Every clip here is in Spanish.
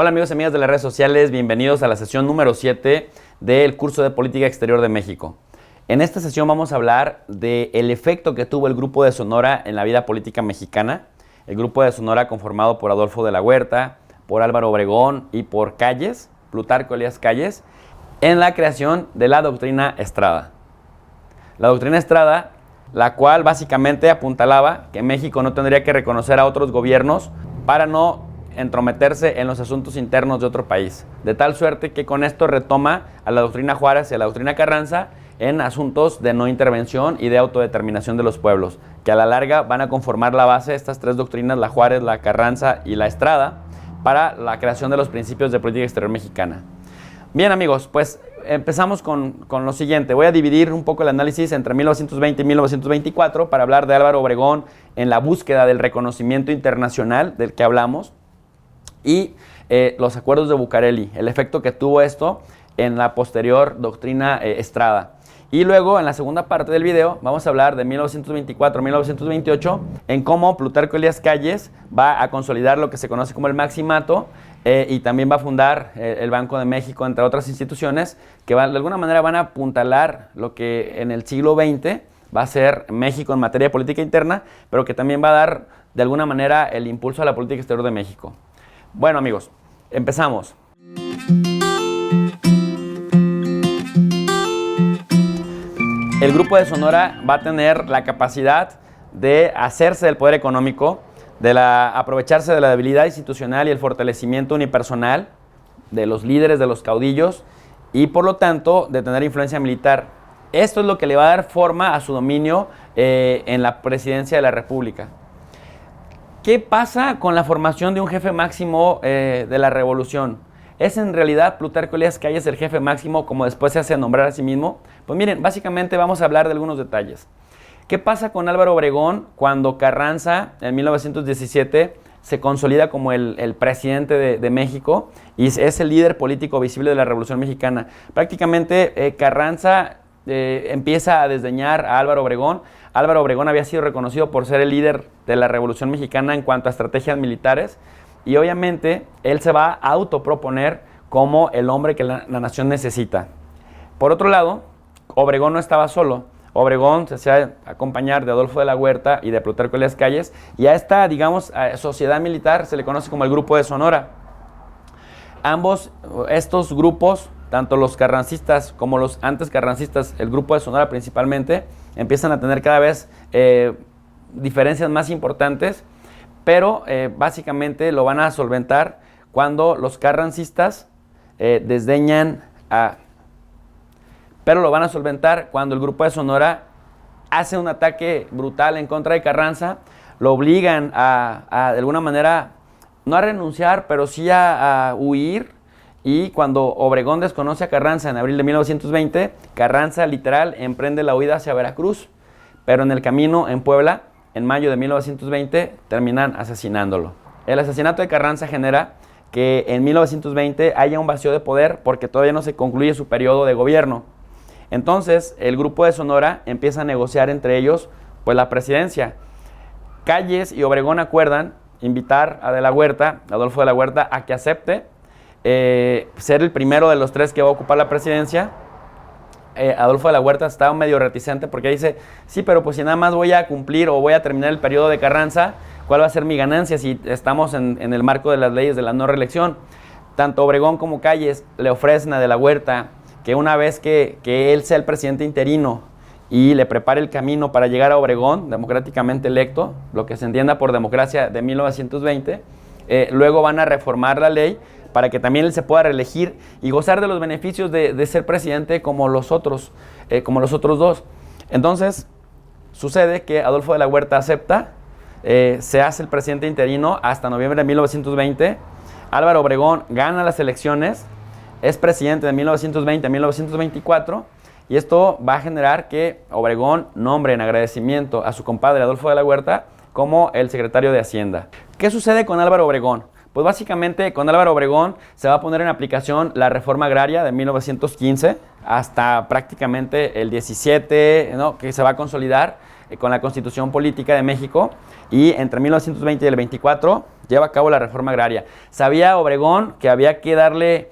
Hola amigos y amigas de las redes sociales, bienvenidos a la sesión número 7 del curso de Política Exterior de México. En esta sesión vamos a hablar del efecto que tuvo el Grupo de Sonora en la vida política mexicana. El Grupo de Sonora conformado por Adolfo de la Huerta, por Álvaro Obregón y por Calles, Plutarco Elías Calles, en la creación de la doctrina Estrada. La doctrina Estrada, la cual básicamente apuntalaba que México no tendría que reconocer a otros gobiernos para no entrometerse en los asuntos internos de otro país, de tal suerte que con esto retoma a la doctrina Juárez y a la doctrina Carranza en asuntos de no intervención y de autodeterminación de los pueblos, que a la larga van a conformar la base de estas tres doctrinas, la Juárez, la Carranza y la Estrada, para la creación de los principios de política exterior mexicana. Bien amigos, pues empezamos con lo siguiente. Voy a dividir un poco el análisis entre 1920 y 1924 para hablar de Álvaro Obregón en la búsqueda del reconocimiento internacional del que hablamos, y los acuerdos de Bucareli, el efecto que tuvo esto en la posterior doctrina Estrada. Y luego, en la segunda parte del video, vamos a hablar de 1924-1928, en cómo Plutarco Elías Calles va a consolidar lo que se conoce como el Maximato, y también va a fundar el Banco de México, entre otras instituciones, que de alguna manera van a apuntalar lo que en el siglo XX va a ser México en materia de política interna, pero que también va a dar, de alguna manera, el impulso a la política exterior de México. Bueno amigos, empezamos. El Grupo de Sonora va a tener la capacidad de hacerse del poder económico, aprovecharse de la debilidad institucional y el fortalecimiento unipersonal de los líderes, de los caudillos, y por lo tanto de tener influencia militar. Esto es lo que le va a dar forma a su dominio en la presidencia de la República. ¿Qué pasa con la formación de un jefe máximo de la revolución? ¿Es en realidad Plutarco Elías Calles el jefe máximo, como después se hace nombrar a sí mismo? Pues miren, básicamente vamos a hablar de algunos detalles. ¿Qué pasa con Álvaro Obregón cuando Carranza, en 1917, se consolida como el presidente de México y es el líder político visible de la Revolución Mexicana? Prácticamente Carranza empieza a desdeñar a Álvaro Obregón. Álvaro Obregón había sido reconocido por ser el líder de la Revolución Mexicana en cuanto a estrategias militares, y obviamente él se va a autoproponer como el hombre que la nación necesita. Por otro lado, Obregón no estaba solo. Obregón se hacía acompañar de Adolfo de la Huerta y de Plutarco Elías Calles, y a esta, digamos, sociedad militar se le conoce como el Grupo de Sonora. Ambos estos grupos, tanto los carrancistas como los antes carrancistas, el Grupo de Sonora principalmente, empiezan a tener cada vez diferencias más importantes, pero básicamente lo van a solventar cuando los carrancistas desdeñan a... Pero lo van a solventar cuando el Grupo de Sonora hace un ataque brutal en contra de Carranza, lo obligan a de alguna manera, no a renunciar, pero sí a huir. Y cuando Obregón desconoce a Carranza en abril de 1920, Carranza literal emprende la huida hacia Veracruz, pero en el camino en Puebla, en mayo de 1920, terminan asesinándolo. El asesinato de Carranza genera que en 1920 haya un vacío de poder porque todavía no se concluye su periodo de gobierno. Entonces, el Grupo de Sonora empieza a negociar entre ellos pues la presidencia. Calles y Obregón acuerdan invitar a Adolfo de la Huerta, a que acepte ser el primero de los tres que va a ocupar la presidencia. Adolfo de la Huerta estaba medio reticente porque dice, sí, pero pues si nada más voy a cumplir o voy a terminar el periodo de Carranza, ¿cuál va a ser mi ganancia si estamos en el marco de las leyes de la no reelección? Tanto Obregón como Calles le ofrecen a de la Huerta que una vez que él sea el presidente interino y le prepare el camino para llegar a Obregón, democráticamente electo, lo que se entienda por democracia de 1920, luego van a reformar la ley para que también él se pueda reelegir y gozar de los beneficios de ser presidente como los otros dos. Entonces, sucede que Adolfo de la Huerta acepta, se hace el presidente interino hasta noviembre de 1920, Álvaro Obregón gana las elecciones, es presidente de 1920 a 1924, y esto va a generar que Obregón nombre en agradecimiento a su compadre Adolfo de la Huerta como el secretario de Hacienda. ¿Qué sucede con Álvaro Obregón? Pues básicamente con Álvaro Obregón se va a poner en aplicación la reforma agraria de 1915 hasta prácticamente el 17, ¿no?, que se va a consolidar con la Constitución Política de México y entre 1920 y el 24 lleva a cabo la reforma agraria. Sabía Obregón que había que darle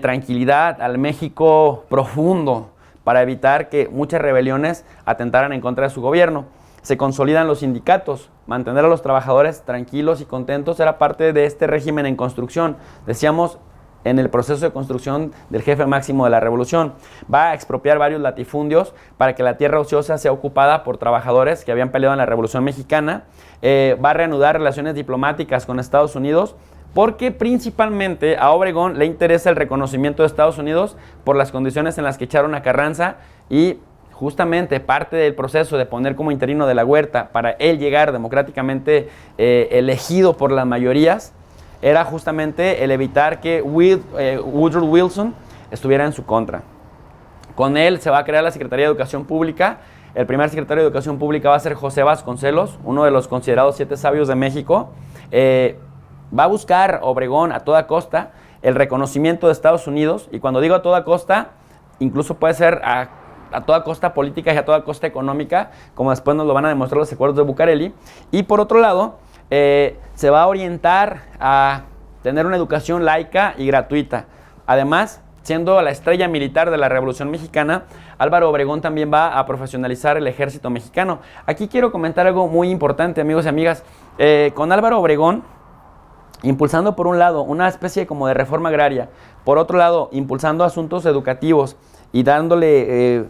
tranquilidad al México profundo para evitar que muchas rebeliones atentaran en contra de su gobierno. Se consolidan los sindicatos, mantener a los trabajadores tranquilos y contentos era parte de este régimen en construcción. Decíamos, en el proceso de construcción del jefe máximo de la revolución. Va a expropiar varios latifundios para que la tierra ociosa sea ocupada por trabajadores que habían peleado en la Revolución Mexicana. Va a reanudar relaciones diplomáticas con Estados Unidos, porque principalmente a Obregón le interesa el reconocimiento de Estados Unidos por las condiciones en las que echaron a Carranza, y justamente parte del proceso de poner como interino de la Huerta para él llegar democráticamente elegido por las mayorías era justamente el evitar que Woodrow Wilson estuviera en su contra. Con él se va a crear la Secretaría de Educación Pública. El primer secretario de Educación Pública va a ser José Vasconcelos, uno de los considerados 7 sabios de México. Va a buscar Obregón a toda costa el reconocimiento de Estados Unidos, y cuando digo a toda costa, incluso puede ser a toda costa política y a toda costa económica, como después nos lo van a demostrar los acuerdos de Bucareli. Y por otro lado, se va a orientar a tener una educación laica y gratuita. Además, siendo la estrella militar de la Revolución Mexicana, Álvaro Obregón también va a profesionalizar el ejército mexicano. Aquí quiero comentar algo muy importante, amigos y amigas. Con Álvaro Obregón, impulsando por un lado una especie como de reforma agraria, por otro lado impulsando asuntos educativos y dándole,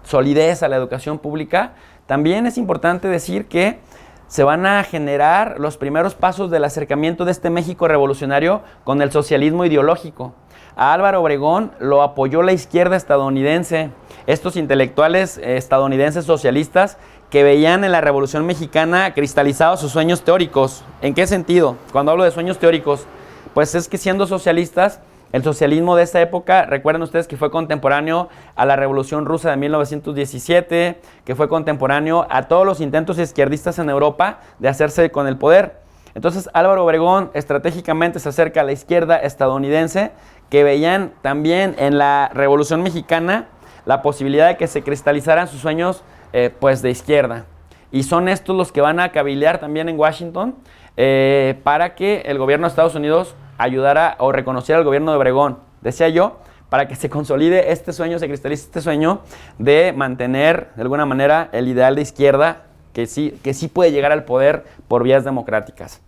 solidez a la educación pública, también es importante decir que se van a generar los primeros pasos del acercamiento de este México revolucionario con el socialismo ideológico. A Álvaro Obregón lo apoyó la izquierda estadounidense, estos intelectuales estadounidenses socialistas que veían en la Revolución Mexicana cristalizados sus sueños teóricos. ¿En qué sentido? Cuando hablo de sueños teóricos, pues es que siendo socialistas, el socialismo de esta época, recuerden ustedes que fue contemporáneo a la Revolución Rusa de 1917, que fue contemporáneo a todos los intentos izquierdistas en Europa de hacerse con el poder. Entonces Álvaro Obregón estratégicamente se acerca a la izquierda estadounidense, que veían también en la Revolución Mexicana la posibilidad de que se cristalizaran sus sueños de izquierda. Y son estos los que van a cabildear también en Washington para que el gobierno de Estados Unidos ayudara o reconociera al gobierno de Obregón, decía yo, para que se consolide este sueño, se cristalice este sueño de mantener de alguna manera el ideal de izquierda que sí puede llegar al poder por vías democráticas.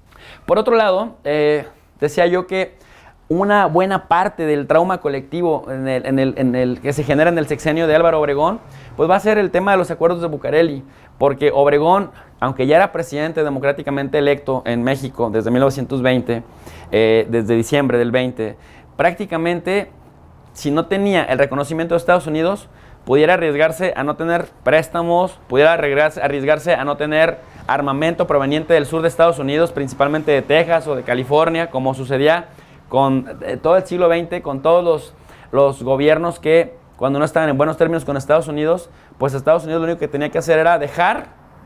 Por otro lado, decía yo que una buena parte del trauma colectivo en el que se genera en el sexenio de Álvaro Obregón, pues va a ser el tema de los acuerdos de Bucareli, porque Obregón, aunque ya era presidente democráticamente electo en México desde 1920, desde diciembre del 20, prácticamente, si no tenía el reconocimiento de Estados Unidos, pudiera arriesgarse a no tener préstamos, pudiera arriesgarse a no tener armamento proveniente del sur de Estados Unidos, principalmente de Texas o de California, como sucedía con todo el siglo XX, con todos los gobiernos que cuando no estaban en buenos términos con Estados Unidos, pues Estados Unidos lo único que tenía que hacer era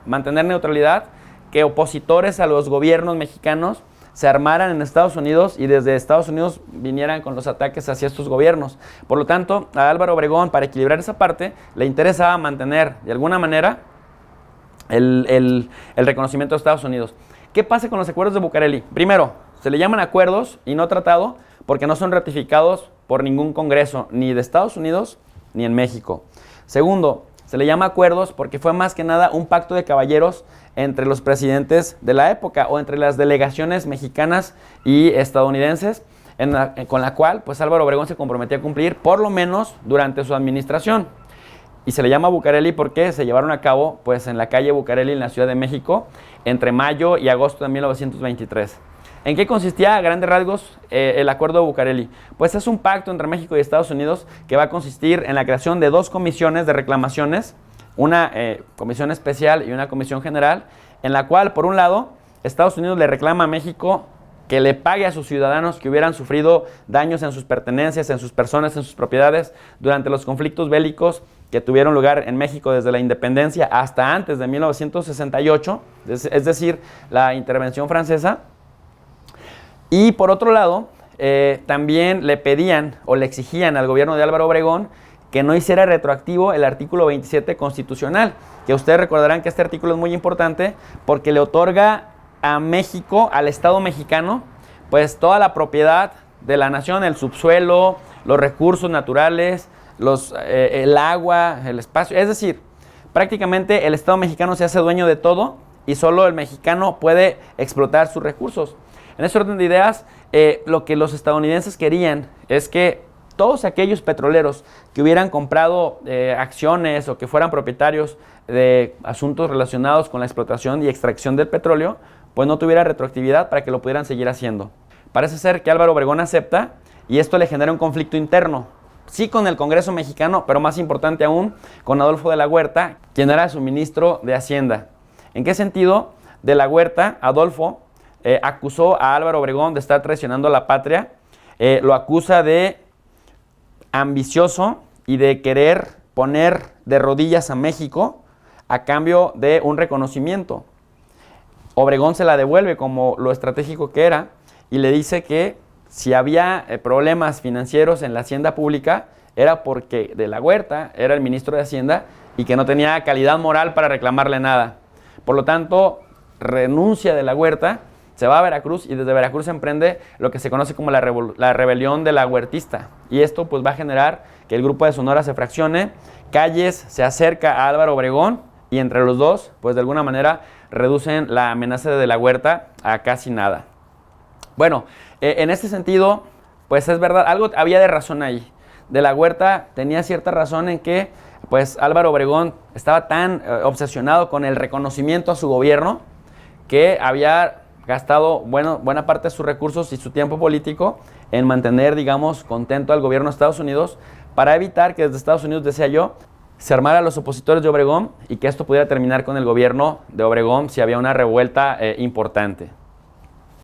mantener neutralidad, que opositores a los gobiernos mexicanos se armaran en Estados Unidos y desde Estados Unidos vinieran con los ataques hacia estos gobiernos. Por lo tanto, a Álvaro Obregón, para equilibrar esa parte, le interesaba mantener de alguna manera el reconocimiento de Estados Unidos. ¿Qué pasa con los acuerdos de Bucareli? Primero, se le llaman acuerdos y no tratado porque no son ratificados por ningún congreso, ni de Estados Unidos ni en México. Segundo, se le llama acuerdos porque fue más que nada un pacto de caballeros entre los presidentes de la época o entre las delegaciones mexicanas y estadounidenses, con la cual pues Álvaro Obregón se comprometió a cumplir por lo menos durante su administración. Y se le llama Bucareli porque se llevaron a cabo pues en la calle Bucareli en la Ciudad de México entre mayo y agosto de 1923. ¿En qué consistía a grandes rasgos el acuerdo de Bucareli? Pues es un pacto entre México y Estados Unidos que va a consistir en la creación de 2 comisiones de reclamaciones, una comisión especial y una comisión general, en la cual, por un lado, Estados Unidos le reclama a México que le pague a sus ciudadanos que hubieran sufrido daños en sus pertenencias, en sus personas, en sus propiedades durante los conflictos bélicos que tuvieron lugar en México desde la independencia hasta antes de 1968, es decir, la intervención francesa. Y por otro lado, también le pedían o le exigían al gobierno de Álvaro Obregón que no hiciera retroactivo el artículo 27 constitucional, que ustedes recordarán que este artículo es muy importante porque le otorga a México, al Estado mexicano, pues toda la propiedad de la nación, el subsuelo, los recursos naturales, el agua, el espacio. Es decir, prácticamente el Estado mexicano se hace dueño de todo y solo el mexicano puede explotar sus recursos. En ese orden de ideas, lo que los estadounidenses querían es que todos aquellos petroleros que hubieran comprado acciones o que fueran propietarios de asuntos relacionados con la explotación y extracción del petróleo, pues no tuviera retroactividad para que lo pudieran seguir haciendo. Parece ser que Álvaro Obregón acepta y esto le genera un conflicto interno. Sí con el Congreso mexicano, pero más importante aún con Adolfo de la Huerta, quien era su ministro de Hacienda. ¿En qué sentido? De la Huerta, Adolfo acusó a Álvaro Obregón de estar traicionando a la patria, lo acusa de ambicioso y de querer poner de rodillas a México a cambio de un reconocimiento. Obregón se la devuelve como lo estratégico que era y le dice que si había problemas financieros en la hacienda pública era porque de la Huerta era el ministro de Hacienda y que no tenía calidad moral para reclamarle nada. Por lo tanto, renuncia de la Huerta, se va a Veracruz y desde Veracruz emprende lo que se conoce como la rebelión de la huertista. Y esto pues va a generar que el grupo de Sonora se fraccione, Calles se acerca a Álvaro Obregón y entre los dos pues de alguna manera reducen la amenaza de la Huerta a casi nada. Bueno, en este sentido pues es verdad, algo había de razón ahí. De la Huerta tenía cierta razón en que pues Álvaro Obregón estaba tan obsesionado con el reconocimiento a su gobierno que había gastado buena parte de sus recursos y su tiempo político en mantener, digamos, contento al gobierno de Estados Unidos para evitar que desde Estados Unidos, decía yo, se armara a los opositores de Obregón y que esto pudiera terminar con el gobierno de Obregón si había una revuelta importante.